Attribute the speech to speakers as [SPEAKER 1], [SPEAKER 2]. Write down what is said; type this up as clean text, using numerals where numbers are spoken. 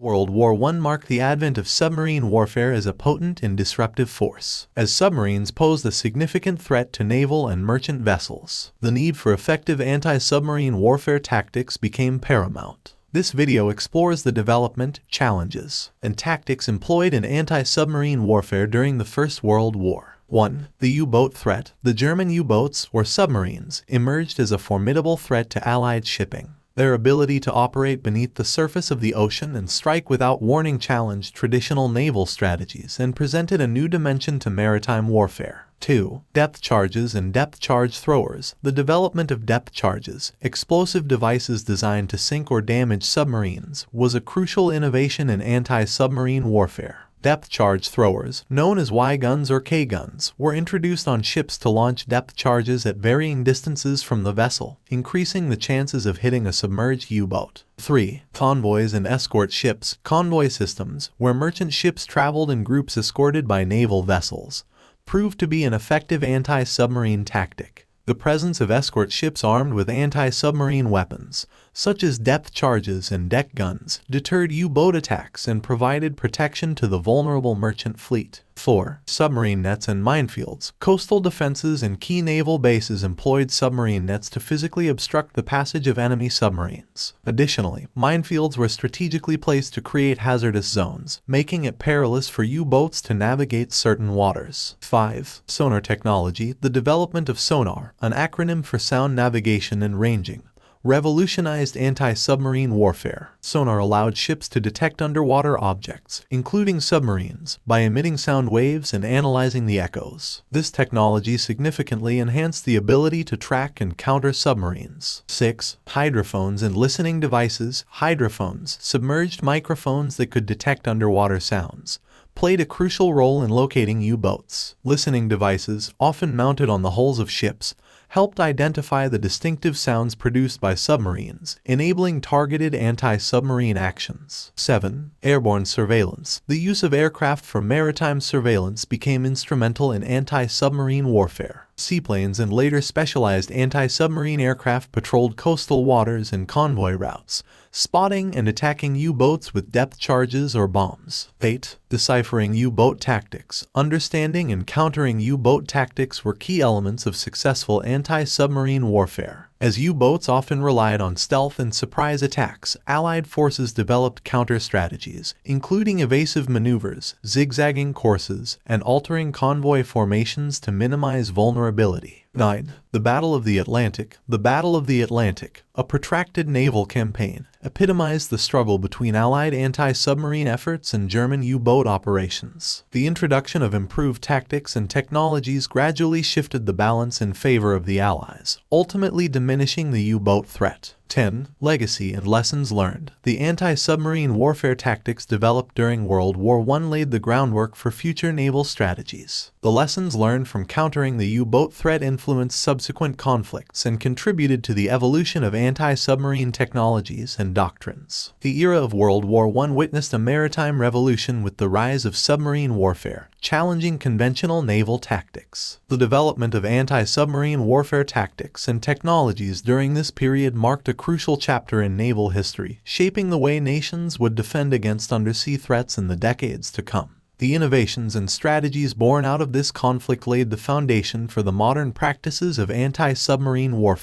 [SPEAKER 1] World War I marked the advent of submarine warfare as a potent and disruptive force. As submarines posed a significant threat to naval and merchant vessels, the need for effective anti-submarine warfare tactics became paramount. This video explores the development, challenges, and tactics employed in anti-submarine warfare during the First World War. 1. The U-boat threat. The German U-boats, or submarines, emerged as a formidable threat to Allied shipping. Their ability to operate beneath the surface of the ocean and strike without warning challenged traditional naval strategies and presented a new dimension to maritime warfare. 2. Depth charges and depth charge throwers. The development of depth charges, explosive devices designed to sink or damage submarines, was a crucial innovation in anti-submarine warfare. Depth charge throwers, known as Y guns or K guns, were introduced on ships to launch depth charges at varying distances from the vessel, increasing the chances of hitting a submerged U-boat. 3. Convoys and escort ships. Convoy systems, where merchant ships traveled in groups escorted by naval vessels, proved to be an effective anti-submarine tactic. The presence of escort ships armed with anti-submarine weapons, such as depth charges and deck guns, deterred U-boat attacks and provided protection to the vulnerable merchant fleet. 4. Submarine nets and minefields. Coastal defenses and key naval bases employed submarine nets to physically obstruct the passage of enemy submarines. Additionally, minefields were strategically placed to create hazardous zones, making it perilous for U-boats to navigate certain waters. 5. Sonar technology. The development of sonar, an acronym for sound navigation and ranging, revolutionized anti-submarine warfare. Sonar allowed ships to detect underwater objects, including submarines, by emitting sound waves and analyzing the echoes. This technology significantly enhanced the ability to track and counter submarines. 6. Hydrophones and listening devices. Hydrophones, submerged microphones that could detect underwater sounds, played a crucial role in locating U-boats. Listening devices, often mounted on the hulls of ships, helped identify the distinctive sounds produced by submarines, enabling targeted anti-submarine actions. 7. Airborne surveillance. The use of aircraft for maritime surveillance became instrumental in anti-submarine warfare. Seaplanes and later specialized anti-submarine aircraft patrolled coastal waters and convoy routes, spotting and attacking U-boats with depth charges or bombs. 8. Deciphering U-boat tactics. Understanding and countering U-boat tactics were key elements of successful anti-submarine warfare. As U-boats often relied on stealth and surprise attacks, Allied forces developed counter-strategies, including evasive maneuvers, zigzagging courses, and altering convoy formations to minimize vulnerability. 9. The Battle of the Atlantic. The Battle of the Atlantic, a protracted naval campaign, epitomized the struggle between Allied anti-submarine efforts and German U-boat operations. The introduction of improved tactics and technologies gradually shifted the balance in favor of the Allies, ultimately diminishing the U-boat threat. 10. Legacy and lessons learned. The anti-submarine warfare tactics developed during World War I laid the groundwork for future naval strategies. The lessons learned from countering the U-boat threat influenced subsequent conflicts and contributed to the evolution of anti-submarine technologies and doctrines. The era of World War I witnessed a maritime revolution with the rise of submarine warfare, challenging conventional naval tactics. The development of anti-submarine warfare tactics and technologies during this period marked a crucial chapter in naval history, shaping the way nations would defend against undersea threats in the decades to come. The innovations and strategies born out of this conflict laid the foundation for the modern practices of anti-submarine warfare.